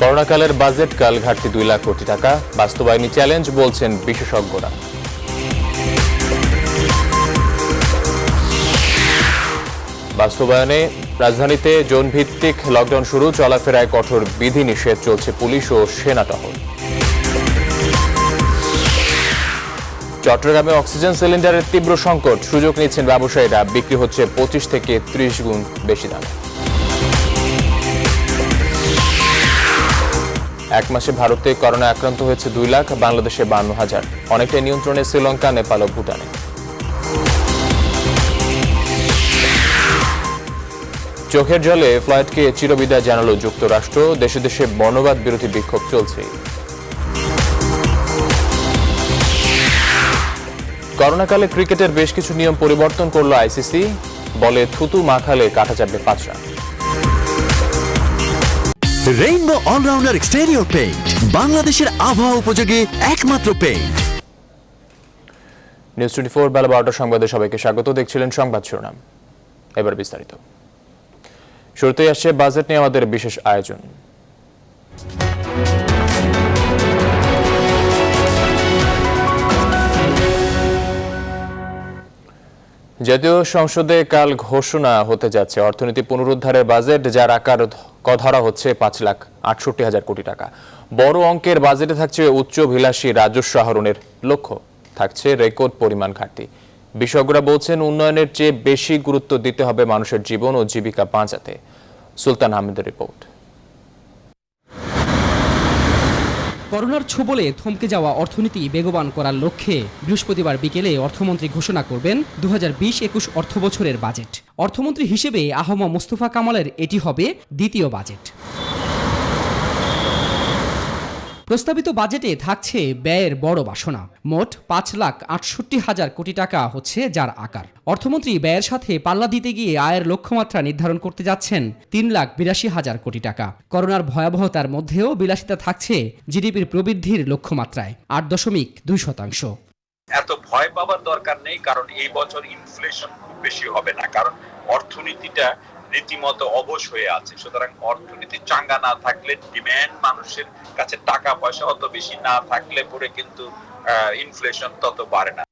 করোনাকালের budget কাল ঘাটতি 2 লাখ কোটি টাকা, বাস্তবায়নী চ্যালেঞ্জ বলছেন বিশেষজ্ঞরা। বাস্তবায়নে রাজধানীতে জোন ভিত্তিক লকডাউন শুরু, চলাফেরায় কঠোর বিধিনিষেধ, চলছে পুলিশ ও সেনা টহল। চট্টগ্রামে অক্সিজেন সিলিন্ডারের তীব্র সংকট, সুযোগ নিচ্ছেন ব্যবসায়ীরা, বিক্রি হচ্ছে 25 থেকে 30 গুণ বেশি দামে। এক মাসে ভারতে করোনা আক্রান্ত হয়েছে 2 লাখ, বাংলাদেশে 52,000, অনেকটাই নিয়ন্ত্রণে শ্রীলঙ্কা, নেপাল ও ভুটানে। চোখের জলে ফ্লাইটকে চিরবিদায় জানালো যুক্তরাষ্ট্র, দেশে দেশে বর্ণবাদ বিরোধী বিক্ষোভ চলছে। করোনাকালে ক্রিকেটের বেশ কিছু নিয়ম পরিবর্তন করল আইসিসি, বলে থুতু মাখালে কাটা যাবে 5 run. Rainbow allrounder exterior paint, বাংলাদেশের আবহাওয়া উপযোগী একমাত্র পেইন্ট। নিউজ 24 বেলা 12টার সংবাদে সবাইকে স্বাগত। দেখছিলেন সংবাদ শিরোনাম, এবার বিস্তারিত। শুরুতেই আসছে বাজেট নিয়ে আমাদের বিশেষ আয়োজন। জাতীয় সংসদে কাল ঘোষণা হতে যাচ্ছে অর্থনীতি পুনরুদ্ধারের বাজেট, যার আকার ধরা হচ্ছে 5,68,000 কোটি টাকা। বড় অঙ্কের বাজেটে থাকছে উচ্চাভিলাষী রাজস্ব আহরণের লক্ষ্য, থাকছে রেকর্ড পরিমাণ ঘাটতি। বিশেষজ্ঞরা বলছেন উন্নয়নের চেয়ে বেশি গুরুত্ব দিতে হবে মানুষের জীবন ও জীবিকা বাঁচাতে। সুলতান আহমেদের রিপোর্ট। করোনার ছোবলে থমকে যাওয়া অর্থনীতি বেগবান করার লক্ষ্যে বৃহস্পতিবার বিকেলে অর্থমন্ত্রী ঘোষণা করবেন 2020-21 অর্থবছরের বাজেট। অর্থমন্ত্রী হিসেবে আহম মোস্তফা কামালের এটি হবে দ্বিতীয় বাজেট। প্রস্তাবিত বাজেটে থাকছে ব্যয়ের বড় বাসনা। মোট 5,68,000 কোটি টাকা হচ্ছে যার আকার। অর্থমন্ত্রী ব্যয়ের সাথে পাল্লা দিতে গিয়ে আয়ের লক্ষ্যমাত্রা নির্ধারণ করতে যাচ্ছেন 3,82,000 কোটি টাকা। করোনার ভয়াবহতার মধ্যেও বিলাসিতা থাকছে জিডিপির প্রবৃদ্ধির লক্ষ্যমাত্রায় 8.2%। এত ভয় পাওয়ার দরকার নেই, কারণ এই বছর ইনফ্লেশন খুব বেশি হবে না, কারণ অর্থনীতিটা রীতিমতো অবশ হয়ে আছে। সুতরাং অর্থনীতি চাঙ্গা না থাকলে, ডিমান্ড মানুষের কাছে টাকা পয়সা অত বেশি না থাকলে পরে কিন্তু ইনফ্লেশন তত বাড়ে না।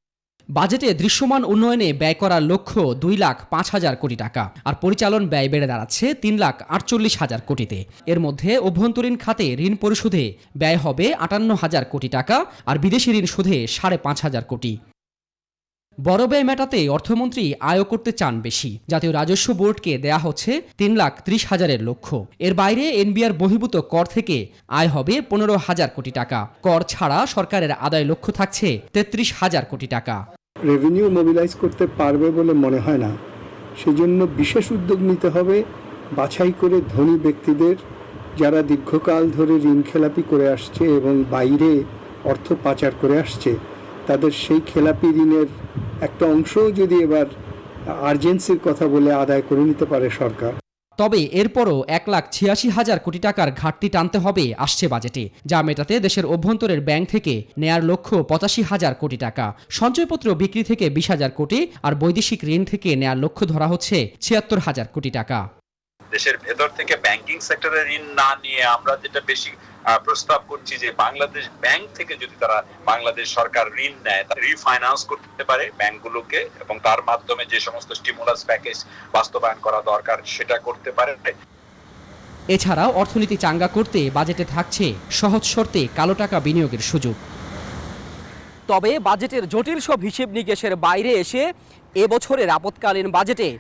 বাজেটে দৃশ্যমান উন্নয়নে ব্যয় করার লক্ষ্য 2,05,000 কোটি টাকা, আর পরিচালন ব্যয় বেড়ে দাঁড়াচ্ছে 3,48,000 কোটিতে। এর মধ্যে অভ্যন্তরীণ খাতে ঋণ পরিশোধে ব্যয় হবে 58,000 কোটি টাকা, আর বিদেশি ঋণ শোধে 5,500 কোটি। বড় ব্যয় মেটাতে অর্থমন্ত্রী আয় করতে চান বেশি। জাতীয় রাজস্ব বোর্ডকে দেয়া হচ্ছে 3,30,000-এর লক্ষ্য। এর বাইরে এনবিআর বহির্ভূত কর থেকে আয় হবে 15,000 কোটি টাকা। কর ছাড়া সরকারের আদায় লক্ষ্য থাকছে 33,000 কোটি টাকা। রেভিনিউ মোবিলাইজ করতে পারবে বলে মনে হয় না, সেজন্য বিশেষ উদ্যোগ নিতে হবে। বাছাই করে ধনী ব্যক্তিদের, যারা দীর্ঘকাল ধরে ঋণ খেলাপি করে আসছে এবং বাইরে অর্থ পাচার করে আসছে, তাদের সেই খেলাপি ঋণের একটা অংশও যদি এবার আর্জেন্সির কথা বলে আদায় করে নিতে পারে সরকার। তবে এরপরও 1,86,000 কোটি টাকার ঘাটতি টানতে হবে আসছে বাজেটে, যা মেটাতে দেশের অভ্যন্তরের ব্যাংক থেকে নেয়ার লক্ষ্য 85,000 কোটি টাকা। সঞ্চয়পত্র বিক্রি থেকে 20,000 কোটি, আর বৈদেশিক ঋণ থেকে নেয়ার লক্ষ্য ধরা হচ্ছে 76,000 কোটি টাকা। দেশের ভেতর থেকে ব্যাংকিং সেক্টরে ঋণ না নিয়ে আমরা যেটা বেশি প্রস্তাব করছি যে বাংলাদেশ ব্যাংক থেকে যদি তারা বাংলাদেশ সরকার ঋণ নেয়, তা রিফাইন্যান্স করতে পারে ব্যাংকগুলোকে, এবং তার মাধ্যমে যে সমস্ত স্টিমুলাস প্যাকেজ বাস্তবায়ন করা দরকার সেটা করতে পারে। এছাড়াও অর্থনীতি চাঙ্গা করতে বাজেটে থাকছে সহজ শর্তে কালো টাকা বিনিয়োগের সুযোগ। তবে বাজেটের জটিল সব হিসেব নিকেশের বাইরে এসে এবছরের আপৎকালীন বাজেটে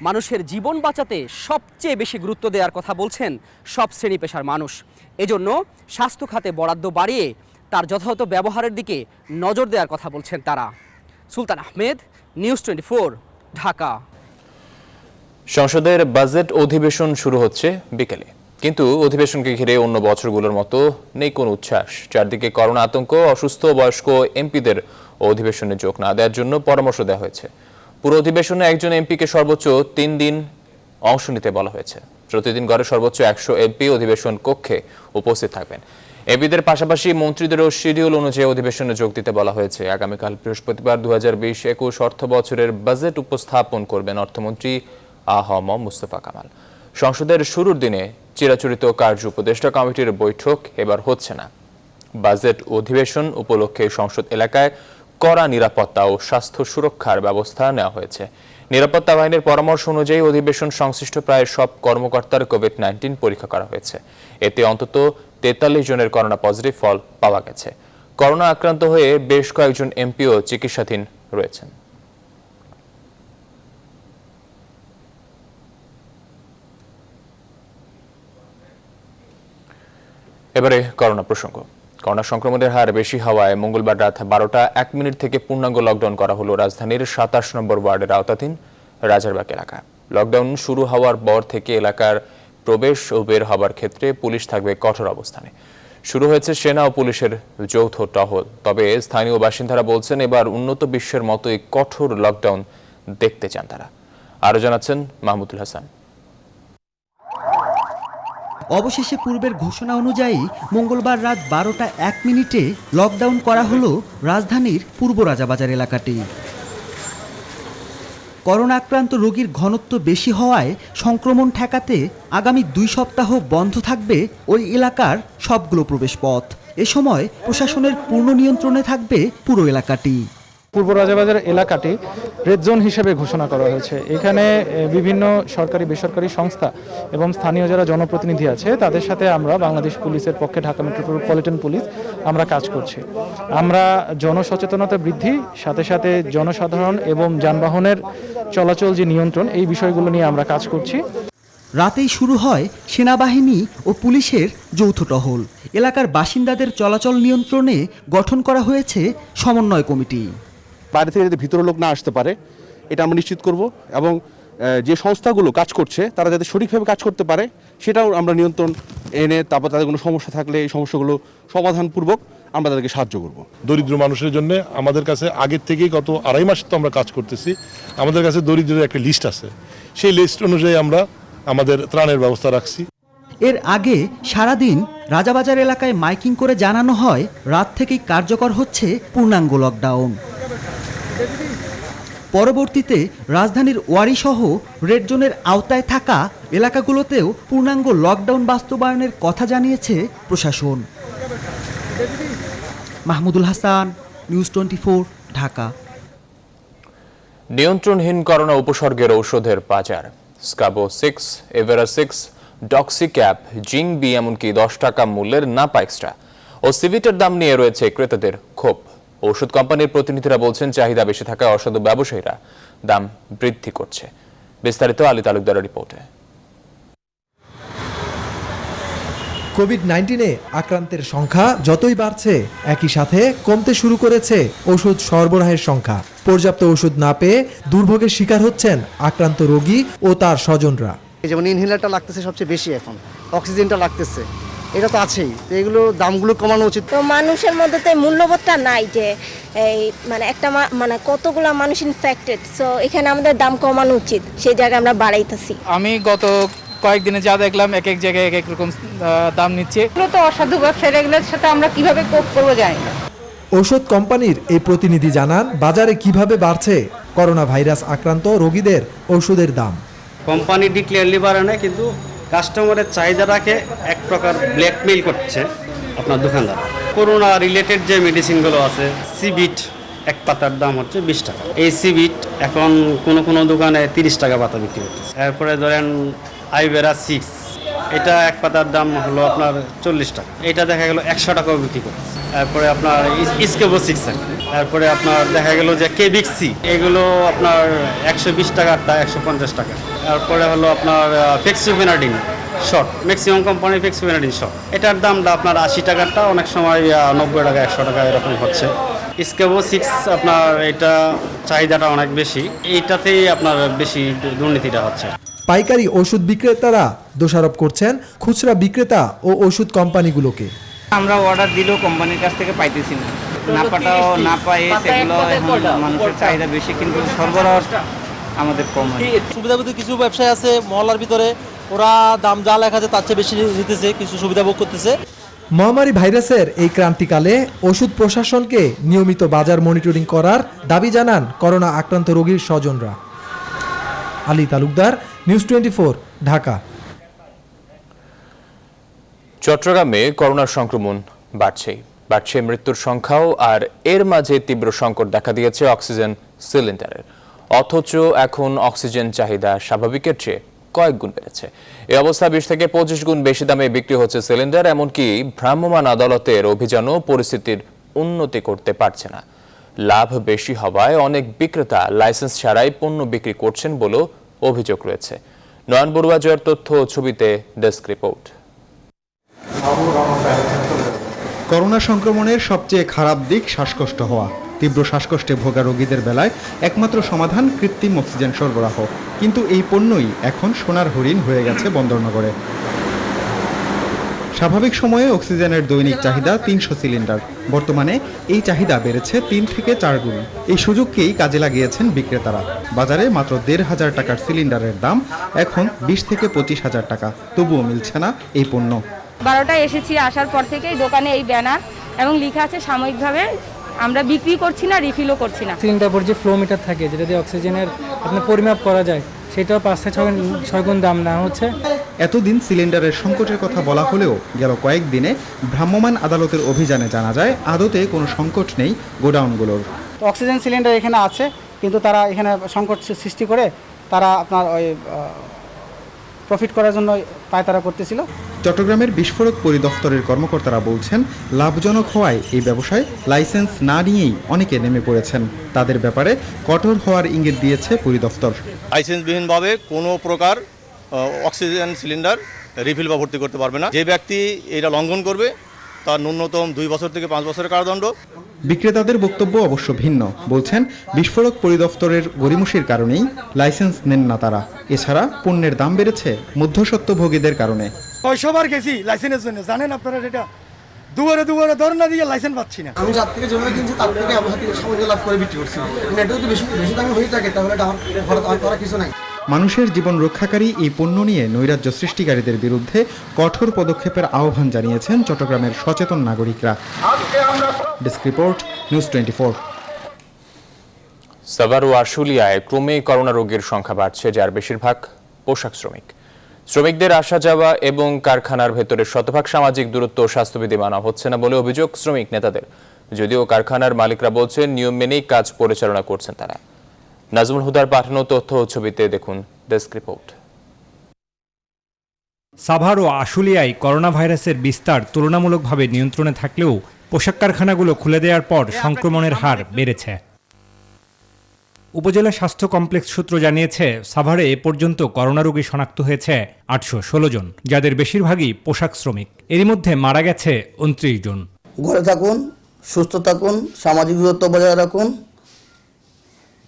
মানুষের জীবন বাঁচাতে সবচেয়ে বেশি গুরুত্ব দেওয়ার কথা বলছেন সব শ্রেণী পেশার মানুষ। এজন্য স্বাস্থ্য খাতে বরাদ্দ বাড়িয়ে তার যথাযথ ব্যবহারের দিকে নজর দেওয়ার কথা বলছেন তারা। সুলতান আহমেদ, নিউজ 24, ঢাকা। সংসদের বাজেট অধিবেশন শুরু হচ্ছে বিকেলে, কিন্তু অধিবেশনকে ঘিরে অন্য বছরগুলোর মতো নেই কোনো উচ্ছ্বাস। চারদিকে করোনা আতঙ্ক, অসুস্থ বয়স্ক এমপিদের অধিবেশনে যোগ না দেওয়ার জন্য পরামর্শ দেওয়া হয়েছে। পুরো অধিবেশনে একজন এমপিকে সর্বোচ্চ 3 দিন অংশ নিতে বলা হয়েছে। প্রতিদিন গড়ে সর্বোচ্চ 100 এমপি অধিবেশন কক্ষে উপস্থিত থাকবেন। এমপিদের পাশাপাশি মন্ত্রীদেরও শিডিউল অনুযায়ী অধিবেশনে যোগ দিতে বলা হয়েছে। আগামীকাল বৃহস্পতিবার 2020-21 অর্থ বছরের বাজেট উপস্থাপন করবেন অর্থমন্ত্রী আহম মোস্তফা কামাল। সংসদের শুরুর দিনে চিরাচরিত কার্য উপদেষ্টা কমিটির বৈঠক এবার হচ্ছে না। বাজেট অধিবেশন উপলক্ষে সংসদ এলাকায় কড়া নিরাপত্তা ও স্বাস্থ্য সুরক্ষার ব্যবস্থা নেওয়া হয়েছে। নিরাপত্তা বাহিনীর পরামর্শ অনুযায়ী অধিবেশন সংশ্লিষ্ট প্রায় সব কর্মকর্তার কোভিড-19 পরীক্ষা করা হয়েছে। এতে অন্তত 43 জনের করোনা পজিটিভ ফল পাওয়া গেছে। করোনা আক্রান্ত হয়ে বেশ কয়েকজন এমপিও চিকিৎসাধীন রয়েছেন। এবারে করোনা প্রসঙ্গ। করোনা সংক্রমণের হার বেশি হওয়ায় মঙ্গলবার রাত 12টা 1 মিনিট থেকে পূর্ণাঙ্গ লকডাউন করা হলো রাজধানীর 27 নম্বর ওয়ার্ডের আওতাধীন রাজারবাগ এলাকায়। লকডাউন শুরু হওয়ার পর থেকে এলাকার প্রবেশ ও বের হবার ক্ষেত্রে পুলিশ থাকবে কঠোর অবস্থানে। শুরু হয়েছে সেনা ও পুলিশের যৌথ টহল। তবে স্থানীয় বাসিন্দারা বলছেন এবার উন্নত বিশ্বের মতোই কঠোর লকডাউন দেখতে চান তারা। আরো জানাচ্ছেন মাহমুদুল হাসান। অবশেষে পূর্বের ঘোষণা অনুযায়ী মঙ্গলবার রাত 12টা 1 মিনিটে লকডাউন করা হলো রাজধানীর পূর্ব রাজাবাজার এলাকাটি। করোনা আক্রান্ত রোগীর ঘনত্ব বেশি হওয়ায় সংক্রমণ ঠেকাতে আগামী 2 সপ্তাহ বন্ধ থাকবে ওই এলাকার সবগুলো প্রবেশপথ। এ সময় প্রশাসনের পূর্ণ নিয়ন্ত্রণে থাকবে পুরো এলাকাটি। পূর্ব রাজাবাজার এলাকাটি রেড জোন হিসেবে ঘোষণা করা হয়েছে। এখানে বিভিন্ন সরকারি বেসরকারি সংস্থা এবং স্থানীয় যারা জনপ্রতিনিধি আছে তাদের সাথে আমরা বাংলাদেশ পুলিশের পক্ষে ঢাকা মেট্রোপলিটন পুলিশ আমরা কাজ করছি। আমরা জনসচেতনতা বৃদ্ধি সাথে সাথে জনসাধারণ এবং যানবাহনের চলাচল যে নিয়ন্ত্রণ এই বিষয়গুলো নিয়ে আমরা কাজ করছি। রাতেই শুরু হয় সেনাবাহিনী ও পুলিশের যৌথ টহল। এলাকার বাসিন্দাদের চলাচল নিয়ন্ত্রণে গঠন করা হয়েছে সমন্বয় কমিটি। বাইরে থেকে যাতে ভিতরে লোক না আসতে পারে এটা আমরা নিশ্চিত করব এবং যে সংস্থাগুলো কাজ করছে তারা যাতে সঠিকভাবে কাজ করতে পারে সেটাও আমরা নিয়ন্ত্রণ এনে তারপর তাদের কোনো সমস্যা থাকলে এই সমস্যাগুলো সমাধানপূর্বক আমরা তাদেরকে সাহায্য করব। দরিদ্র মানুষের জন্য আমাদের কাছে আগের থেকেই গত 2.5 মাস তো আমরা কাজ করতেছি। আমাদের কাছে দরিদ্রের একটা লিস্ট আছে, সেই লিস্ট অনুযায়ী আমরা আমাদের ত্রাণের ব্যবস্থা রাখছি। এর আগে সারাদিন রাজাবাজার এলাকায় মাইকিং করে জানানো হয় রাত থেকেই কার্যকর হচ্ছে পূর্ণাঙ্গ লকডাউন। পরবর্তীতে রাজধানীর ওয়ারিসহ রেড জোনের আওতায় থাকা এলাকাগুলোতেও পূর্ণাঙ্গ লকডাউন বাস্তবায়নের কথা জানিয়েছে প্রশাসন। মাহমুদুল হাসান, নিউজ 24, ঢাকা। নিয়ন্ত্রণহীন করোনা উপসর্গের ঔষধের বাজার। স্কাবো 6, এভেরা 6, ডক্সিক্যাপ, জিং বি এমনকি 10 টাকা মূল্যের নাপা এক্সট্রা ও সিভিটের দাম নিয়ে রয়েছে ক্রেতাদের ক্ষোভ। ঔষধ কোম্পানির প্রতিনিধিরা বলছেন চাহিদা বেশি থাকায় অসাধু ব্যবসায়ীরা দাম বৃদ্ধি করছে। বিস্তারিত আলী তালুকদারের রিপোর্টে। কোভিড-19 আক্রান্তের সংখ্যা যতই বাড়ছে একই সাথে কমতে শুরু করেছে ওষুধ সরবরাহের সংখ্যা। পর্যাপ্ত ওষুধ না পেয়ে দুর্ভোগের শিকার হচ্ছেন আক্রান্ত রোগী ও তার স্বজনরা। যেমন ইনহেলারটা লাগতেছে সবচেয়ে বেশি, এখন অক্সিজেনটা লাগতেছে, এটা তো আছেই। তো এগুলো দামগুলো কমানো উচিত। তো মানুষের মধ্যে তো মূল্যবোধটা নাই যে এই মানে একটা মানে কতগুলো মানুষ ইনফেক্টেড, সো এখানে আমাদের দাম কমানো উচিত, সেই জায়গায় আমরা বাড়াইতেছি। আমি গত কয়েকদিনে যা দেখলাম এক এক জায়গায় এক এক রকম দাম নিচ্ছে। এগুলো তো অসাধু ব্যবসায়ীরা, এগুলোর সাথে আমরা কিভাবে কোপ করবো জানি না। ঔষধ কোম্পানির এই প্রতিনিধি জানান বাজারে কিভাবে বাড়ছে করোনা ভাইরাস আক্রান্ত রোগীদের ওষুধের দাম। কোম্পানি ডিক্লিয়ারলি বাড়ে না, কিন্তু কাস্টমারের চাহিদাটাকে এক প্রকার ব্ল্যাকমেইল করছে আপনার দোকানদার। করোনা রিলেটেড যে মেডিসিনগুলো আছে, সিবিট এক পাতার দাম হচ্ছে 20 টাকা। এই সিবিট এখন কোনো দোকানে 30 টাকা পাতা বিক্রি করতেছে। এরপরে ধরেন আইভেরা 6, এটা এক পাতার দাম হলো আপনার 40 টাকা। এটা দেখা গেল 100 টাকাও বিক্রি করতেছে। তারপরে আপনার স্কেবো 6, তারপরে আপনার দেখা গেল যে কেবিক্সি, এগুলো আপনার 120 টাকারটা 150 টাকা। তারপরে হলো আপনার ফেক্সিফেনাডিন শর্ট, ম্যাক্সিমাম কোম্পানি ফেক্সিফেনাডিন শর্ট, এটার দামটা আপনার 80 টাকারটা অনেক সময় 90 টাকা 100 টাকা এরকম হচ্ছে। স্কেবো 6 আপনার এটা চাহিদাটা অনেক বেশি, এইটাতেই আপনার বেশি দুর্নীতিটা হচ্ছে। পাইকারি ওষুধ বিক্রেতারা দোষারোপ করছেন খুচরা বিক্রেতা ও ওষুধ কোম্পানিগুলোকে। আমরা অর্ডার দিলেও কোম্পানির কাছ থেকে পাইতেছি না, নাপাটাও না পাই, সেগুলো মানুষের চাহিদা বেশি কিন্তু সরবরাহ আমাদের কম হয়। সুবিধাভোগী কিছু ব্যবসায়ী আছে মহল্লার ভিতরে, ওরা দাম যা লেখা আছে তার চেয়ে বেশি দিতেছে, কিছু সুবিধা ভোগ করতেছে। মহামারী ভাইরাসের এই ক্রান্তিকালে ওষুধ প্রশাসনকে নিয়মিত বাজার মনিটরিং করার দাবি জানান করোনা আক্রান্ত রোগীর স্বজনরা। আলী তালুকদার, নিউজ 24, ঢাকা। চট্টগ্রামে করোনার সংক্রমণ বাড়ছে মৃত্যুর সংখ্যাও, আর এর মাঝে তীব্র সংকট দেখা দিয়েছে অক্সিজেন সিলিন্ডারের। অথচ এখন অক্সিজেন চাহিদা স্বাভাবিকের চেয়ে কয়েক গুণ বেড়েছে। এই অবস্থা 20 থেকে 25 গুণ বেশি দামে বিক্রি হচ্ছে সিলিন্ডার। এমনকি ভ্রাম্যমাণ আদালতের অভিযানও পরিস্থিতির উন্নতি করতে পারছে না। লাভ বেশি হওয়ায় অনেক বিক্রেতা লাইসেন্স ছাড়াই পণ্য বিক্রি করছেন বলেও অভিযোগ রয়েছে। নয়ন বড়ুয়া জয়ের তথ্য ও ছবিতে ডেস্ক রিপোর্ট। করোনা সংক্রমণের সবচেয়ে খারাপ দিক শ্বাসকষ্ট হওয়া। তীব্র শ্বাসকষ্টে ভোগা রোগীদের বেলায় একমাত্র সমাধান কৃত্রিম অক্সিজেন সরবরাহ। কিন্তু এই পণ্যই এখন সোনার হরিণ হয়ে গেছে বন্দরনগরে। স্বাভাবিক সময়ে অক্সিজেনের দৈনিক চাহিদা 300 সিলিন্ডার। বর্তমানে এই চাহিদা বেড়েছে 3 থেকে 4 গুণ। এই সুযোগকেই কাজে লাগিয়েছেন বিক্রেতারা। বাজারে মাত্র 1,500 টাকার সিলিন্ডারের দাম এখন 20 থেকে 25,000 টাকা। তবুও মিলছে না এই পণ্য। 12টায় এসেছি, আসার পর থেকেই দোকানে এই ব্যানার এবং লেখা আছে সাময়িকভাবে আমরা বিক্রি করছি না, রিফিলও করছি না। সিলিন্ডার পর যে ফ্লো মিটার থাকে, যেটা দিয়ে অক্সিজেনের আপনার পরিমাপ করা যায়, সেটাও 5 থেকে 6 গুণ দাম নেওয়া হচ্ছে। এতদিন সিলিন্ডারের সংকটের কথা বলা হলেও গেল কয়েকদিনে ভ্রাম্যমাণ আদালতের অভিযানে জানা যায় আদতে কোনো সংকট নেই গোডাউনগুলোর। অক্সিজেন সিলিন্ডার এখানে আছে, কিন্তু তারা এখানে সংকট সৃষ্টি করে তারা আপনার ওই প্রফিট করার জন্য পায়তারা করতেছিল। চট্টগ্রামের বিস্ফোরক পরিদপ্তরের কর্মকর্তারা বলছেন, লাভজনক হওয়ায় এই ব্যবসায় লাইসেন্স না নিয়েই অনেকে নেমে পড়েছেন। তাদের ব্যাপারে কঠোর হওয়ার ইঙ্গিত দিয়েছে পরিদপ্তর। লাইসেন্সবিহীনভাবে কোনো প্রকার অক্সিজেন সিলিন্ডার রিফিল বা ভর্তি করতে পারবে না। যে ব্যক্তি এটা লঙ্ঘন করবে তার ন্যূনতম 2 বছর থেকে 5 বছরের কারাদণ্ড। বিক্রেতাদের বক্তব্য অবশ্য ভিন্ন। বলছেন, বিস্ফোরক পরিদপ্তরের গড়িমসির কারণেই লাইসেন্স নেন না তারা। এছাড়া পণ্যের দাম বেড়েছে মধ্যস্বত্বভোগীদের কারণে। কয়শবার গেছি লাইসেন্সের জন্য, জানেন আপনারা এটা দুবারে ধর্ণা দিয়ে লাইসেন্স পাচ্ছি না। আমি যার থেকে জমি কিনছি তার থেকে আমার হাতে সামগ্রী লাভ করে বিক্রি করছি। এটা যদি বেশি দামে হয়ে থাকে তাহলে আমার করার কিছু নাই। মানুষের জীবন রক্ষাকারী এই পণ্য নিয়ে নৈরাজ্য সৃষ্টিকারীদের বিরুদ্ধে কঠোর পদক্ষেপের আহ্বান জানিয়েছেন চট্টগ্রামের সচেতন নাগরিকরা। Desk report, news 24। সাভার ও আশুলিয়ায় ক্রমে করোনা রোগীর সংখ্যা বাড়ছে, যার বেশিরভাগ পোশাক শ্রমিক। শ্রমিকদের আসা যাওয়া এবং কারখানার ভেতরে শতভাগ সামাজিক দূরত্ব ও স্বাস্থ্যবিধি মানা হচ্ছে না বলে অভিযোগ শ্রমিক নেতাদের। যদিও কারখানার মালিকরা বলছেন নিয়ম মেনেই কাজ পরিচালনা করছেন তারা। নাজমুল হুদার পাঠানো তথ্য ও ছবিতে দেখুন ডেস্ক রিপোর্ট। সাভার ও আশুলিয়ায় করোনা ভাইরাসের বিস্তার তুলনামূলকভাবে নিয়ন্ত্রণে থাকলেও পোশাক কারখানাগুলো খুলে দেওয়ার পর সংক্রমণের হার বেড়েছে। উপজেলা স্বাস্থ্য কমপ্লেক্স সূত্র জানিয়েছে, সাভারে এ পর্যন্ত করোনা রোগী শনাক্ত হয়েছে 816 জন, যাদের বেশিরভাগই পোশাক শ্রমিক। এরই মধ্যে মারা গেছে 29 জন। ঘরে থাকুন, সুস্থ থাকুন, সামাজিক দূরত্ব বজায় রাখুন,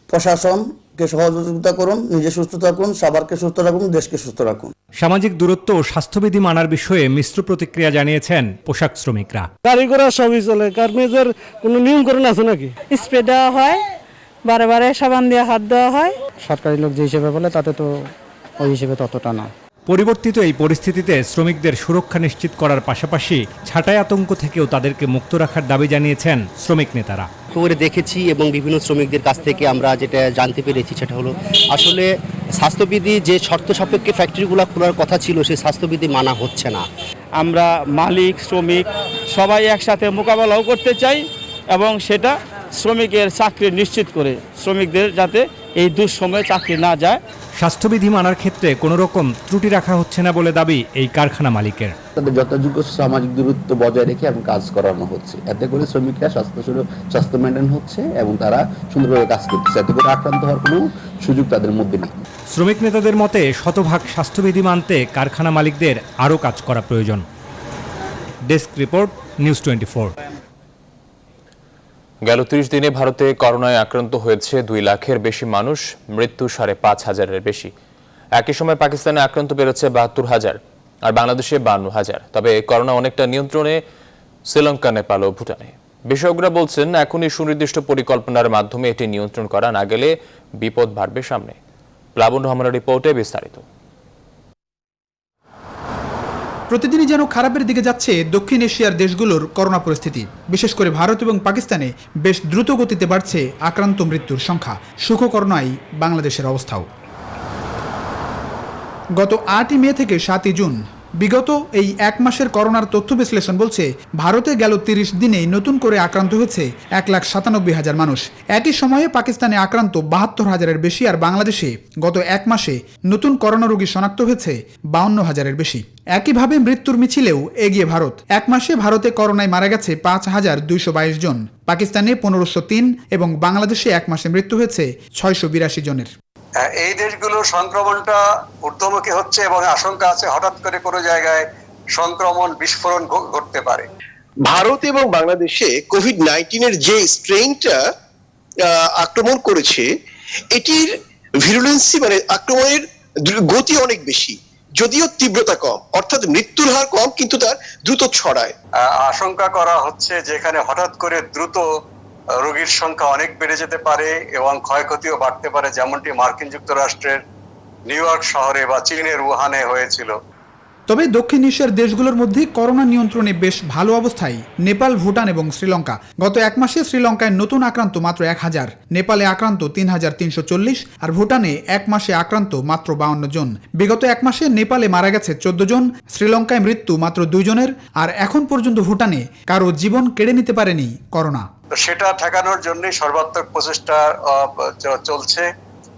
প্রশাসনকে সহযোগিতা করুন, নিজে সুস্থ থাকুন, সাভারকে সুস্থ রাখুন, দেশকে সুস্থ রাখুন। সামাজিক দূরত্ব ও স্বাস্থ্যবিধি মানার বিষয়ে মিশ্র প্রতিক্রিয়া জানিয়েছেন পোশাক শ্রমিকরা। গাড়ি ঘোড়া সবই চলে, কারণের কোনো নিয়মকরণ আছে নাকি? স্প্রে দেওয়া হয়, বারে সাবান দিয়ে হাত দেওয়া হয়। সরকারি লোক যে হিসেবে বলে তাতে তো ওই হিসেবে ততটা না। পরিবর্তিত এই পরিস্থিতিতে শ্রমিকদের সুরক্ষা নিশ্চিত করার পাশাপাশি ছাঁটাই আতঙ্ক থেকেও তাদেরকে মুক্ত রাখার দাবি জানিয়েছেন শ্রমিক নেতারা। করে দেখেছি এবং বিভিন্ন শ্রমিকদের কাছ থেকে আমরা যেটা জানতে পেরেছি সেটা হলো আসলে স্বাস্থ্যবিধি যে শর্ত সাপেক্ষে ফ্যাক্টরিগুলো খোলার কথা ছিল সেই স্বাস্থ্যবিধি মানা হচ্ছে না। আমরা মালিক শ্রমিক সবাই একসাথে মোকাবেলাও করতে চাই এবং সেটা শ্রমিকের চাকরি নিশ্চিত করে শ্রমিকদের যাতে এই দুঃসময়ে চাকরি না যায়। স্বাস্থ্যবিধি মানার ক্ষেত্রে কোনো রকম ত্রুটি রাখা হচ্ছে না বলে দাবি এই কারখানা মালিকের। তাদের যথাযোগ্য সামাজিক দূরত্ব বজায় রেখে এবং কাজ করানো হচ্ছে, এতে করে শ্রমিকরা স্বাস্থ্য মেনটেন হচ্ছে এবং তারা সুন্দরভাবে কাজ করতেছে, এতে করে আক্রান্ত হওয়ার কোনো সুযোগ তাদের মধ্যে নেই। শ্রমিক নেতাদের মতে শতভাগ স্বাস্থ্যবিধি মানতে কারখানা মালিকদের আরও কাজ করা প্রয়োজন। Desk report, news 24। গেল 30 দিনে ভারতে করোনায় আক্রান্ত হয়েছে 2 লাখের বেশি মানুষ, মৃত্যু 5,500-এর বেশি। একই সময় পাকিস্তানে আক্রান্ত বেড়েছে 72,000 আর বাংলাদেশে 52,000। তবে করোনা অনেকটা নিয়ন্ত্রণে শ্রীলঙ্কা, নেপাল ও ভুটানে। বিশেষজ্ঞরা বলছেন, এখনই সুনির্দিষ্ট পরিকল্পনার মাধ্যমে এটি নিয়ন্ত্রণ করা না গেলে বিপদ বাড়বে সামনে। প্লাবন রহমানের রিপোর্টে বিস্তারিত। প্রতিদিনই যেন খারাপের দিকে যাচ্ছে দক্ষিণ এশিয়ার দেশগুলোর করোনা পরিস্থিতি। বিশেষ করে ভারত এবং পাকিস্তানে বেশ দ্রুত গতিতে বাড়ছে আক্রান্ত মৃত্যুর সংখ্যা। সুখকর নয় বাংলাদেশের অবস্থাও। গত 8 মে থেকে 7 জুন বিগত এই এক মাসের করোনার তথ্য বিশ্লেষণ বলছে ভারতে গেল 30 দিনেই নতুন করে আক্রান্ত হয়েছে 1,97,000 মানুষ। একই সময়ে পাকিস্তানে আক্রান্ত 72,000-এর বেশি, আর বাংলাদেশে গত এক মাসে নতুন করোনা রোগী শনাক্ত হয়েছে 52,000-এর বেশি। একইভাবে মৃত্যুর মিছিলেও এগিয়ে ভারত। এক মাসে ভারতে করোনায় মারা গেছে 5,222 জন, পাকিস্তানে 1,503 এবং বাংলাদেশে এক মাসে মৃত্যু হয়েছে 682 জনের। এই দেশগুলোর সংক্রমণটা ঊর্ধ্বমুখী হচ্ছে এবং আশঙ্কা আছে হঠাৎ করে কোনো জায়গায় সংক্রমণ বিস্ফোরণ ঘটতে পারে। ভারত এবং বাংলাদেশে কোভিড-19 যে স্ট্রেইনটা আক্রমণ করেছে, এটির ভিরুলেন্সি মানে আক্রমণের গতি অনেক বেশি, যদিও তীব্রতা কম, অর্থাৎ মৃত্যুর হার কম, কিন্তু তার দ্রুত ছড়ায়। আশঙ্কা করা হচ্ছে যে এখানে হঠাৎ করে দ্রুত রোগীর সংখ্যা অনেক বেড়ে যেতে পারে এবং ক্ষয়ক্ষতিও বাড়তে পারে, যেমনটি মার্কিন যুক্তরাষ্ট্রের নিউ ইয়র্ক শহরে বা চীনের উহানে হয়েছিল। তবে দক্ষিণ এশিয়ার দেশগুলোর মধ্যে করোনা নিয়ন্ত্রণে বেশ ভালো অবস্থায় নেপাল, ভুটান এবং শ্রীলঙ্কা। গত এক মাসে শ্রীলঙ্কায় নতুন আক্রান্ত মাত্র 1,000, নেপালে আক্রান্ত 3,340, আর ভুটানে এক মাসে আক্রান্ত মাত্র 52 জন। বিগত এক মাসে নেপালে মারা গেছে 14 জন, শ্রীলঙ্কায় মৃত্যু মাত্র 2 জনের, আর এখন পর্যন্ত ভুটানে কারো জীবন কেড়ে নিতে পারেনি করোনা। সেটা ঠেকানোর জন্যই সর্বাত্মক প্রচেষ্টা চলছে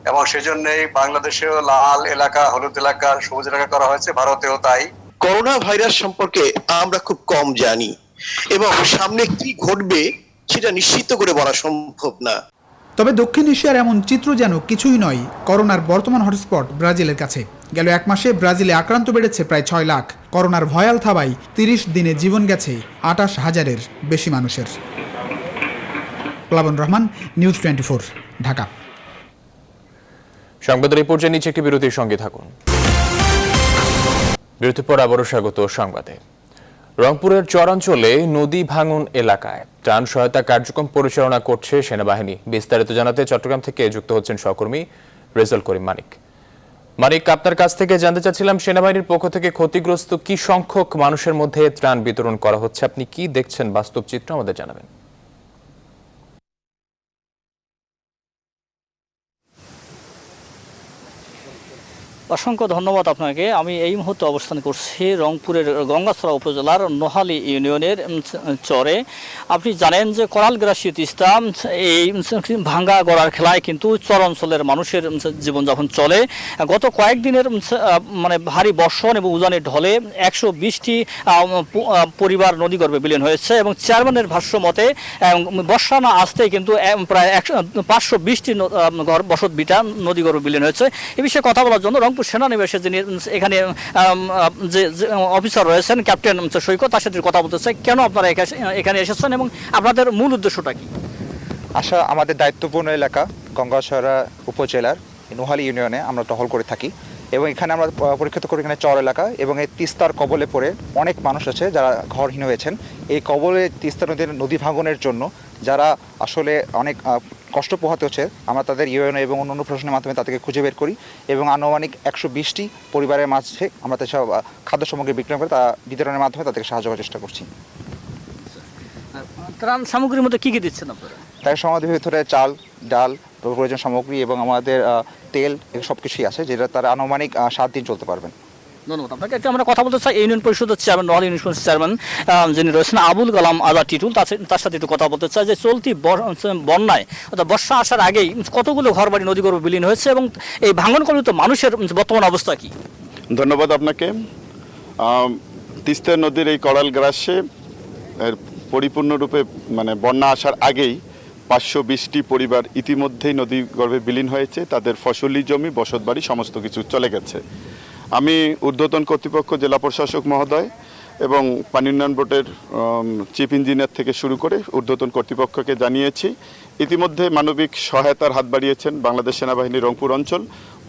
এবং সেজন্যই বাংলাদেশেও লাল এলাকা, হলুদ এলাকা, সবুজ এলাকা করা হয়েছে, ভারতেও তাই। করোনা ভাইরাস সম্পর্কে আমরা খুব কম জানি এবং সামনে কি ঘটবে সেটা নিশ্চিত করে বলা সম্ভব না। তবে দক্ষিণ এশিয়ার এমন চিত্র যেন কিছুই নয় করোনার বর্তমান হটস্পট ব্রাজিলের কাছে। গেল এক মাসে ব্রাজিলে আক্রান্ত বেড়েছে প্রায় 6 লাখ। করোনার ভয়াল থাবায় 30 দিনে জীবন গেছে 28,000-এর বেশি মানুষের। প্লাবন রহমান, নিউজ 24, ঢাকা। সংবাদের এই পর্যায়ে নিচে একটি বিরতির সঙ্গে থাকুন। বিরতির পর আবারও স্বাগত সংবাদে। রংপুরের চরাঞ্চলে নদী ভাঙন এলাকায় ত্রাণ সহায়তা কার্যক্রম পরিচালনা করছে সেনাবাহিনী। বিস্তারিত জানাতে চট্টগ্রাম থেকে যুক্ত হচ্ছেন সহকর্মী রেজাল করিম মানিক। মানিক, আপনার কাছ থেকে জানতে চাচ্ছিলাম সেনাবাহিনীর পক্ষ থেকে ক্ষতিগ্রস্ত কি সংখ্যক মানুষের মধ্যে ত্রাণ বিতরণ করা হচ্ছে, আপনি কি দেখছেন বাস্তব চিত্র আমাদের জানাবেন। অসংখ্য ধন্যবাদ আপনাকে। আমি এই মুহূর্তে অবস্থান করছি রংপুরের গঙ্গাছড়া উপজেলার নোহালী ইউনিয়নের চরে। আপনি জানেন যে কোরালগ্রাসী তিস্তা এই ভাঙ্গা গড়ার খেলায় কিন্তু চর অঞ্চলের মানুষের জীবনযাপন চলে। গত কয়েকদিনের মানে ভারী বর্ষণ এবং উজানের ঢলে 120টি পরিবার নদীগর্ভে বিলীন হয়েছে এবং চেয়ারম্যানের ভাষ্য মতে বর্ষা না আসতেই কিন্তু প্রায় 520টি ঘর বসত ভিটা নদীগর্ভে বিলীন হয়েছে। এ বিষয়ে কথা বলার জন্য রংপুর সেনানিবাসে যিনি এখানে যে অফিসার রয়েছেন ক্যাপ্টেন সৈকত, তার সাথে কথা বলতে চাই। কেন আপনারা এখানে এসেছেন এবং আপনাদের মূল উদ্দেশ্যটা কি? আমাদের দায়িত্বপূর্ণ এলাকা গঙ্গাছড়া উপজেলার নোহালী ইউনিয়নে আমরা টহল করে থাকি এবং এখানে আমরা পরীক্ষিত করি এখানে চর এলাকা এবং এই তিস্তার কবলে পড়ে অনেক মানুষ আছে যারা ঘরহীন হয়েছেন। এই কবলে তিস্তা নদীর নদী ভাঙনের জন্য যারা আসলে অনেক কষ্ট পোহাতে হচ্ছে, আমরা তাদের ইউএনও এবং অন্যান্য প্রশাসনের মাধ্যমে তাদেরকে খুঁজে বের করি এবং আনুমানিক 120টি পরিবারের মাঝে আমরা তাদের খাদ্য সামগ্রী বিক্রয় করে তা বিতরণের মাধ্যমে তাদেরকে সাহায্য করার চেষ্টা করছি। ত্রাণ সামগ্রীর মধ্যে কী কী দিচ্ছেন আপনারা? তার সামগ্রীর ভিতরে চাল, ডাল, প্রয়োজন সামগ্রী এবং আমাদের তেল, সব কিছুই আছে যেটা তারা আনুমানিক 7 দিন চলতে পারবেন। ধন্যবাদ আপনাকে। একটু আমরা কথা বলতে চাই ইউনিয়ন পরিষদের চেয়ারম্যান, নোহালী ইউনিয়ন পরিষদের চেয়ারম্যান যিনি রয়েছেন আবুল কালাম আজাদ টিটুল, তার সাথে একটু কথা বলতে চাই যে চলতি বন্যায় অর্থাৎ বর্ষা আসার আগেই কতগুলো ঘরবাড়ি নদীগর্ভে বিলীন হয়েছে এবং এই ভাঙন কবলিত মানুষের বর্তমান অবস্থা কি? ধন্যবাদ আপনাকে। তিস্তা নদীর এই করাল গ্রাসে পরিপূর্ণরূপে মানে বন্যা আসার আগেই 520টি পরিবার ইতিমধ্যেই নদীগর্ভে বিলীন হয়েছে। তাদের ফসলি জমি, বসতবাড়ি সমস্ত কিছু চলে গেছে। আমি ঊর্ধ্বতন কর্তৃপক্ষ, জেলা প্রশাসক মহোদয় এবং পানি উন্নয়ন বোর্ডের চিফ ইঞ্জিনিয়ার থেকে শুরু করে ঊর্ধ্বতন কর্তৃপক্ষকে জানিয়েছি। ইতিমধ্যে মানবিক সহায়তার হাত বাড়িয়েছেন বাংলাদেশ সেনাবাহিনী রংপুর অঞ্চল,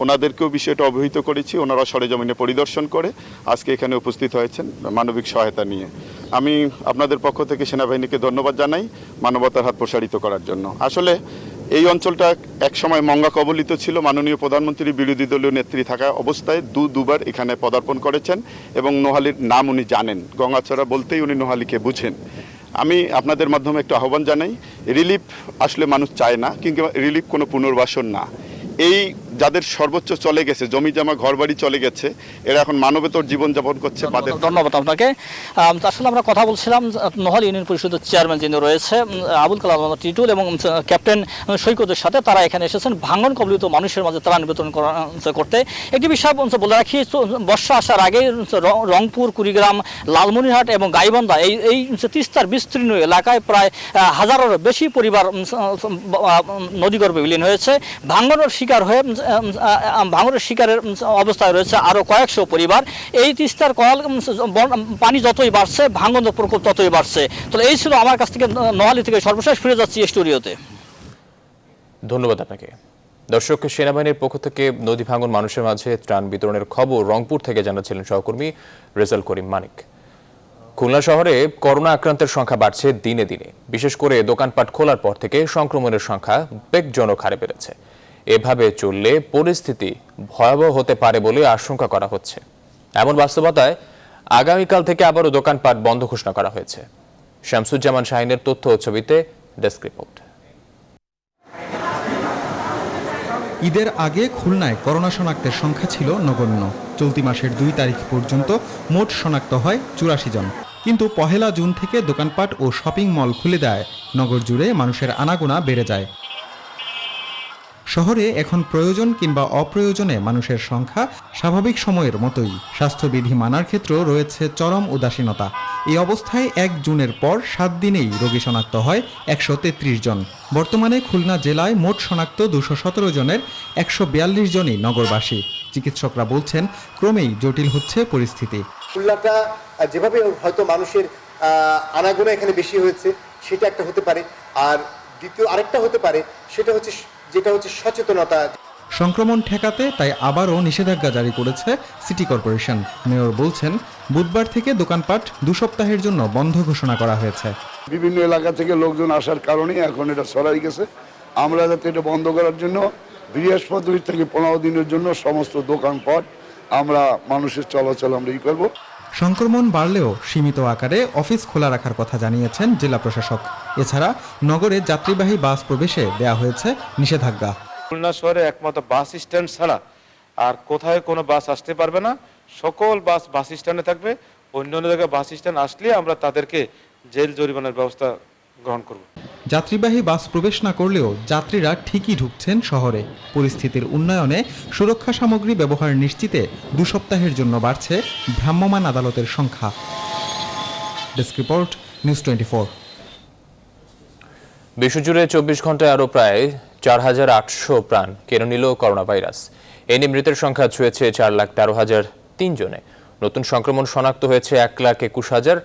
ওনাদেরকেও বিষয়টা অবহিত করেছি। ওনারা সরেজমিনে পরিদর্শন করে আজকে এখানে উপস্থিত হয়েছেন মানবিক সহায়তা নিয়ে। আমি আপনাদের পক্ষ থেকে সেনাবাহিনীকে ধন্যবাদ জানাই মানবতার হাত প্রসারিত করার জন্য। আসলে এই অঞ্চলটা একসময় মঙ্গা কবলিত ছিল। মাননীয় প্রধানমন্ত্রী বিরোধী দলীয় নেত্রী থাকা অবস্থায় দুবার এখানে পদার্পণ করেছেন এবং নোহালীর নাম উনি জানেন। গঙ্গাছড়া বলতেই উনি নোহালীকে বুঝেন। আমি আপনাদের মাধ্যমে একটু আহ্বান জানাই, রিলিফ আসলে মানুষ চায় না, কিন্তু রিলিফ কোনো পুনর্বাসন না। এই যাদের সর্বোচ্চ চলে গেছে, জমি জমা ঘরবাড়ি চলে গেছে, এরা এখন মানবেতর জীবনযাপন করছে। ধন্যবাদ আপনাকে। আসলে আমরা কথা বলছিলাম নোহালী ইউনিয়ন পরিষদের চেয়ারম্যান যিনি রয়েছে আবুল কালাম টিটুল এবং ক্যাপ্টেন সৈকতের সাথে, তারা এখানে এসেছেন ভাঙন কবলিত মানুষের মাঝে ত্রাণ বিতরণ করতে। একটি বিষয় বলে রাখি, বর্ষা আসার আগে রংপুর, কুড়িগ্রাম, লালমনিরহাট এবং গাইবান্ধা এই তিস্তার বিস্তীর্ণ এলাকায় প্রায় হাজারেরও বেশি পরিবার নদীগর্ভে বিলীন হয়েছে। ভাঙনের শিকারের অবস্থায় রয়েছে আরও কয়েকশো পরিবার। এই তিস্তার পানি যতই বাড়ছে, ভাঙনের প্রকোপ ততই বাড়ছে। তো এই ছিল আমার কাছ থেকে নোহালী থেকে সর্বশেষ। ফিরে যাচ্ছি স্টুডিওতে। ধন্যবাদ আপনাকে। দর্শক, সেনাবাহিনীর পক্ষ থেকে নদী ভাঙন মানুষের মাঝে ত্রাণ বিতরণের খবর রংপুর থেকে জানাচ্ছিলেন সহকর্মী রেজাল করিম মানিক। খুলনা শহরে করোনা আক্রান্তের সংখ্যা বাড়ছে দিনে দিনে। বিশেষ করে দোকানপাট খোলার পর থেকে সংক্রমণের সংখ্যা উদ্বেগজনক হারে বেড়েছে। এভাবে চললে পরিস্থিতি ভয়াবহ হতে পারে বলে আশঙ্কা করা হচ্ছে। এমন বাস্তবতায় আগামীকাল থেকে আবারও দোকানপাট বন্ধ ঘোষণা করা হয়েছে। শামসুজ্জামান শাহিনের তথ্য ও ছবিতে ডেস্ক রিপোর্ট। ঈদের আগে খুলনায় করোনা শনাক্তের সংখ্যা ছিল নগণ্য। চলতি মাসের 2 তারিখ পর্যন্ত মোট শনাক্ত হয় 84 জন। কিন্তু 1 জুন থেকে দোকানপাট ও শপিং মল খুলে দেয় নগর জুড়ে মানুষের আনাগোনা বেড়ে যায়। শহরে এখন প্রয়োজন কিংবা অপ্রয়োজনে মানুষের সংখ্যা স্বাভাবিক সময়ের মতোই। স্বাস্থ্যবিধি মানার ক্ষেত্রেও রয়েছে চরম উদাসীনতা। এই অবস্থায় 1 জুনের পর 7 দিনেই রোগী শনাক্ত হয় 133 জন। বর্তমানে খুলনা জেলায় মোট শনাক্ত 217 জনের 142 জনই নগরবাসী। চিকিৎসকরা বলছেন ক্রমেই জটিল হচ্ছে পরিস্থিতি। খুলনাটা যেভাবে হয়তো মানুষের আনাগোনা এখানে বেশি হয়েছে, সেটা একটা হতে পারে। আর দ্বিতীয় আরেকটা হতে পারে, যেটা হচ্ছে সচেতনতা। সংক্রমণ ঠেকাতে তাই আবারও নিষেধাজ্ঞা জারি করেছে সিটি কর্পোরেশন। মেয়র বলছেন বুধবার থেকে দোকানপাট 2 সপ্তাহের জন্য বন্ধ ঘোষণা করা হয়েছে। বিভিন্ন এলাকা থেকে লোকজন আসার কারণে এখন এটা ছড়াই গেছে। আমরা যাতে এটা বন্ধ করার জন্য বৃহস্পতি থেকে 15 দিনের জন্য সমস্ত দোকানপাট আমরা মানুষের চলাচল আমরা করব। সংক্রমণ বাড়লেও সীমিত আকারে অফিস খোলা রাখার কথা জানিয়েছেন জেলা প্রশাসক। এছাড়া নগরে যাত্রীবাহী বাস প্রবেশে দেয়া হয়েছে নিষেধাজ্ঞা। খুলনা শহরে একমাত্র বাস স্ট্যান্ড ছাড়া আর কোথায় কোনো বাস আসতে পারবে না। সকল বাস স্ট্যান্ডে থাকবে। অন্য জায়গায় বাস স্ট্যান্ড আসলে আমরা তাদেরকে জেল জরিমানার ব্যবস্থা গ্রহণ করব। যাত্রীবাহী বাস প্রবেশ না করলেও যাত্রীরা ঠিকই ঢুকছেন শহরে। পরিস্থিতির উন্নয়নে সুরক্ষা সামগ্রী ব্যবহার নিশ্চিতে 2 সপ্তাহের জন্য বাড়ছে ভ্রাম্যমাণ আদালতের সংখ্যা। Desk report, news 24। বিশ্বজুড়ে 24 ঘন্টায় আরও প্রায় 4800 প্রাণ কেড়ে নিল করোনা ভাইরাস। এ নিয়ে মৃতের সংখ্যা ছুঁয়েছে 4,13,003 জনে। নতুন সংক্রমণ শনাক্ত হয়েছে 1,21,000।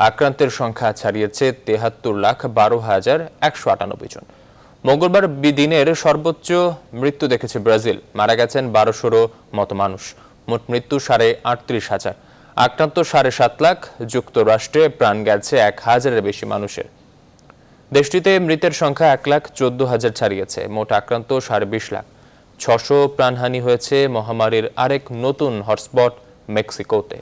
আক্রান্তের সংখ্যা ছাড়িয়েছে 73,12,198 জন। মঙ্গলবার দিনের সর্বোচ্চ মৃত্যু দেখেছে ব্রাজিল। মারা গেছেন 1200 মতো মানুষ। মোট মৃত্যু 38,500। আক্রান্ত 7.5 লাখ। যুক্তরাষ্ট্রে প্রাণ গেছে 1,000-এর বেশি মানুষের। দেশটিতে মৃতের সংখ্যা 1,14,000 ছাড়িয়েছে। মোট আক্রান্ত 20.5 লাখ। 600 প্রাণহানি হয়েছে মহামারীর আরেক নতুন হটস্পট মেক্সিকোতে।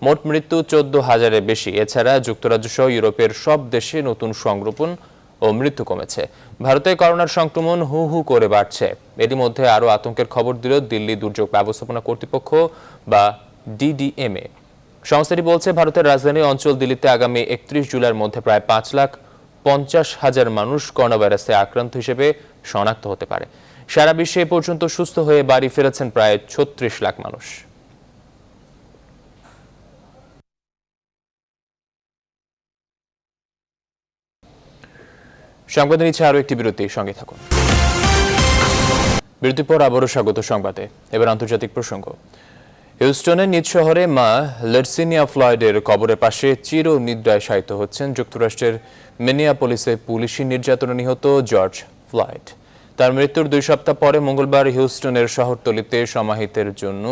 মোট মৃত্যু 14,000-এর বেশি। এছাড়া যুক্তরাজ্য সহ ইউরোপের সব দেশে নতুন সংক্রমণ ও মৃত্যু কমেছে। ভারতে করোনার সংক্রমণ হু হু করে বাড়ছে। এরই মধ্যে আরও আতঙ্কের খবর দিল দিল্লি দুর্যোগ ব্যবস্থাপনা কর্তৃপক্ষ বা DDMA। সংস্থাটি বলছে ভারতের রাজধানী অঞ্চল দিল্লিতে আগামী 31 জুলাইয়ের মধ্যে প্রায় 5,50,000 মানুষ করোনা ভাইরাসে আক্রান্ত হিসেবে শনাক্ত হতে পারে। সারা বিশ্বে এ পর্যন্ত সুস্থ হয়ে বাড়ি ফিরেছেন প্রায় 36 লাখ মানুষ। সংবাদে নিচ্ছে আরও একটি বিরতি, সঙ্গে থাকুন। বিরতির পর আবারও স্বাগত সংবাদে। এবার আন্তর্জাতিক প্রসঙ্গ। হিউস্টনের নিজ শহরে মা লার্সিনিয়া ফ্লয়েডের কবরের পাশে চির নিদ্রায় শায়িত হচ্ছেন যুক্তরাষ্ট্রের মিনিয়াপলিসে পুলিশি নির্যাতনে নিহত জর্জ ফ্লয়েড। তার মৃত্যুর 2 সপ্তাহ পরে মঙ্গলবার হিউস্টনের শহরতলিতে সমাহিতের জন্য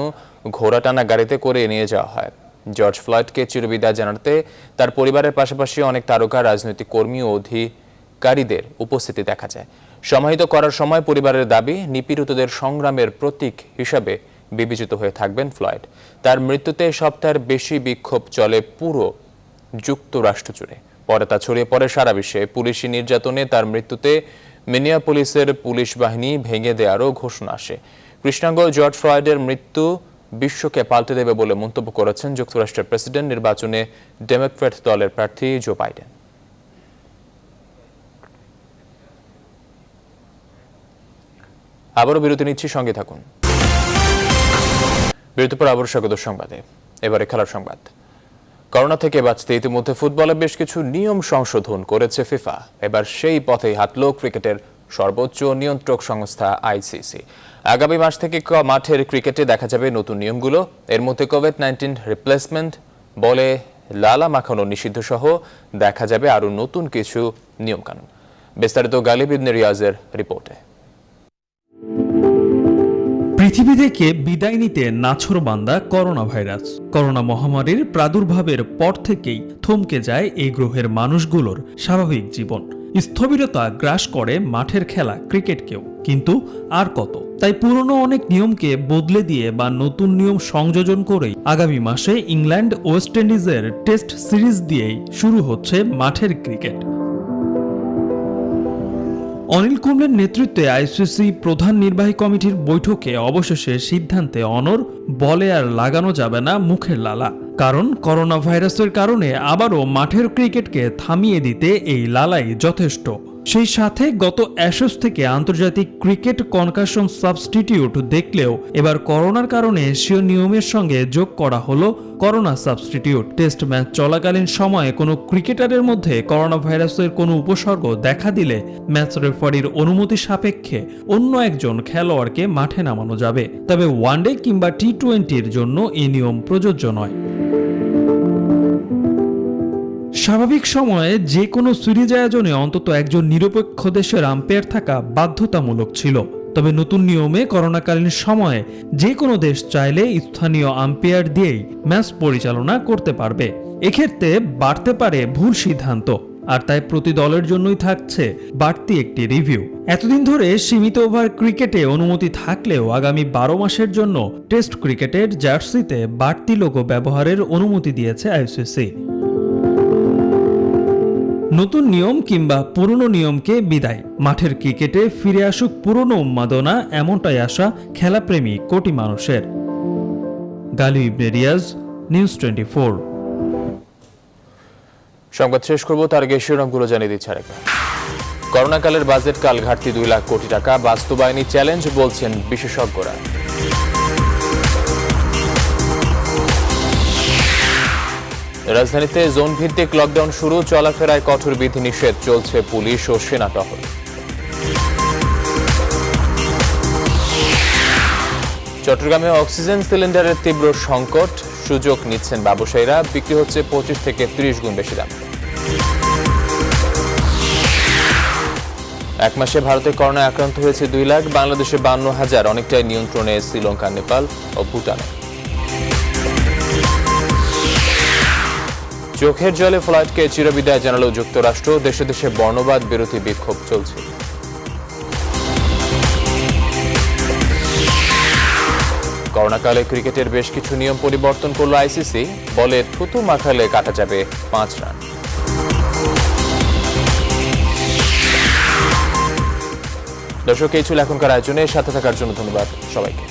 ঘোড়াটানা গাড়িতে করে নিয়ে যাওয়া হয়। জর্জ ফ্লয়েডকে চিরবিদায় জানাতে তার পরিবারের পাশাপাশি অনেক তারকা, রাজনৈতিক কর্মী ও অধিকারীদের উপস্থিতি দেখা যায়। সমাহিত করার সময় পরিবারের দাবি, নিপীড়িতদের সংগ্রামের প্রতীক হিসাবে বিবেচিত হয়ে থাকবেন ফ্লয়েড। তার মৃত্যুতে সপ্তাহের বেশি বিক্ষোভ চলে পুরো যুক্তরাষ্ট্র জুড়ে। পরে তা ছড়িয়ে পড়ে সারা বিশ্বে। পুলিশি নির্যাতনে তার মৃত্যুতে মিনিয়াপলিসের পুলিশ বাহিনী ভেঙে দেওয়ারও ঘোষণা আসে। কৃষ্ণাঙ্গ জর্জ ফ্লয়েডের মৃত্যু বিশ্বকে পাল্টে দেবে বলে মন্তব্য করেছেন যুক্তরাষ্ট্রের প্রেসিডেন্ট নির্বাচনে ডেমোক্র্যাট দলের প্রার্থী জো বাইডেন। আবারও বিরতি নিচ্ছি, সঙ্গে থাকুন। বিরতির পর আবারও স্বাগত সংবাদে। এবারে খেলার সংবাদ। করোনা থেকে বাঁচতে ইতিমধ্যে ফুটবলে বেশ কিছু নিয়ম সংশোধন করেছে ফিফা। এবার সেই পথেই হাঁটল ক্রিকেটের সর্বোচ্চ নিয়ন্ত্রক সংস্থা আইসিসি। আগামী মাস থেকে মাঠের ক্রিকেটে দেখা যাবে নতুন নিয়মগুলো। এর মধ্যে কোভিড-19 রিপ্লেসমেন্ট, বলে লালা মাখানো নিষিদ্ধ সহ দেখা যাবে আরও নতুন কিছু নিয়মকানুন। বিস্তারিত গালিব ইবনে রিয়াজের রিপোর্টে। পৃথিবী থেকে বিদায় নিতে নাছোড়বান্দা করোনা ভাইরাস। করোনা মহামারীর প্রাদুর্ভাবের পর থেকেই থমকে যায় এই গ্রহের মানুষগুলোর স্বাভাবিক জীবন। স্থবিরতা গ্রাস করে মাঠের খেলা ক্রিকেটকেও, কিন্তু আর কত। তাই পুরনো অনেক নিয়মকে বদলে দিয়ে বা নতুন নিয়ম সংযোজন করেই আগামী মাসে ইংল্যান্ড ওয়েস্ট ইন্ডিজের টেস্ট সিরিজ দিয়েই শুরু হচ্ছে মাঠের ক্রিকেট। অনিল কুম্বলের নেতৃত্বে আইসিসি প্রধান নির্বাহী কমিটির বৈঠকে অবশেষে সিদ্ধান্তে অনড়, বলে আর লাগানো যাবে না মুখের লালা। কারণ করোনা ভাইরাসের কারণে আবারও মাঠের ক্রিকেটকে থামিয়ে দিতে এই লালাই যথেষ্ট। সেই সাথে গত অ্যাশেজ থেকে আন্তর্জাতিক ক্রিকেট কনকাশন সাবস্টিটিউট দেখলেও এবার করোনার কারণে এশীয় নিয়মের সঙ্গে যোগ করা হলো করোনা সাবস্টিটিউট। টেস্ট ম্যাচ চলাকালীন সময়ে কোনো ক্রিকেটারের মধ্যে করোনা ভাইরাসের কোনো উপসর্গ দেখা দিলে ম্যাচ রেফারির অনুমতি সাপেক্ষে অন্য একজন খেলোয়াড়কে মাঠে নামানো যাবে। তবে ওয়ানডে কিংবা টি-20-র জন্য এই নিয়ম প্রযোজ্য নয়। স্বাভাবিক সময়ে যে কোনো সিরিজ আয়োজনে অন্তত একজন নিরপেক্ষ দেশের আম্পায়ার থাকা বাধ্যতামূলক ছিল। তবে নতুন নিয়মে করোনাকালীন সময়ে যে কোনো দেশ চাইলে স্থানীয় আম্পায়ার দিয়েই ম্যাচ পরিচালনা করতে পারবে। এক্ষেত্রে বাড়তে পারে ভুল সিদ্ধান্ত, আর তাই প্রতি দলের জন্যই থাকছে বাড়তি একটি রিভিউ। এতদিন ধরে সীমিত ওভার ক্রিকেটে অনুমতি থাকলেও আগামী 12 মাসের জন্য টেস্ট ক্রিকেটের জার্সিতে বাড়তি লোগো ব্যবহারের অনুমতি দিয়েছে আইসিসি। নতুন নিয়ম কিংবা পুরনো নিয়মকে বিদায়, মাঠের ক্রিকেটে ফিরে আসুক পুরনো উন্মাদনা, এমনটাই আশা খেলাপ্রেমী কোটি মানুষের। গালিব ইবনে রিয়াজ, নিউজ 24। সংবাদ শেষ করব, তার আগে শিরোনামগুলো জানিয়ে দিচ্ছে আরেকবার। করোনাকালের বাজেট কাল ঘাটতি 2 লাখ কোটি টাকা, বাস্তবায়নী চ্যালেঞ্জ বলছেন বিশেষজ্ঞরা। রাজধানীতে জোন ভিত্তিক লকডাউন শুরু, চলাফেরায় কঠোর বিধিনিষেধ, চলছে পুলিশ ও সেনা টহল। চট্টগ্রামে অক্সিজেন সিলিন্ডারের তীব্র সংকট, সুযোগ নিচ্ছেন ব্যবসায়ীরা, বিক্রি হচ্ছে 25 থেকে 30 গুণ বেশি দাম। এক মাসে ভারতে করোনায় আক্রান্ত হয়েছে 2 লাখ, বাংলাদেশে 52,000, অনেকটাই নিয়ন্ত্রণে শ্রীলঙ্কা, নেপাল ও ভুটানে। চোখের জলে ফ্লাইটকে চিরবিদায় জানালো যুক্তরাষ্ট্র, দেশে দেশে বর্ণবাদ বিরোধী বিক্ষোভ চলছে। করোনাকালে ক্রিকেটের বেশ কিছু নিয়ম পরিবর্তন করল আইসিসি, বলে থুতু মাখালে কাটা যাবে 5 রান। দর্শক, এই ছিল এখনকার আয়োজনে, সাথে থাকার জন্য ধন্যবাদ সবাইকে।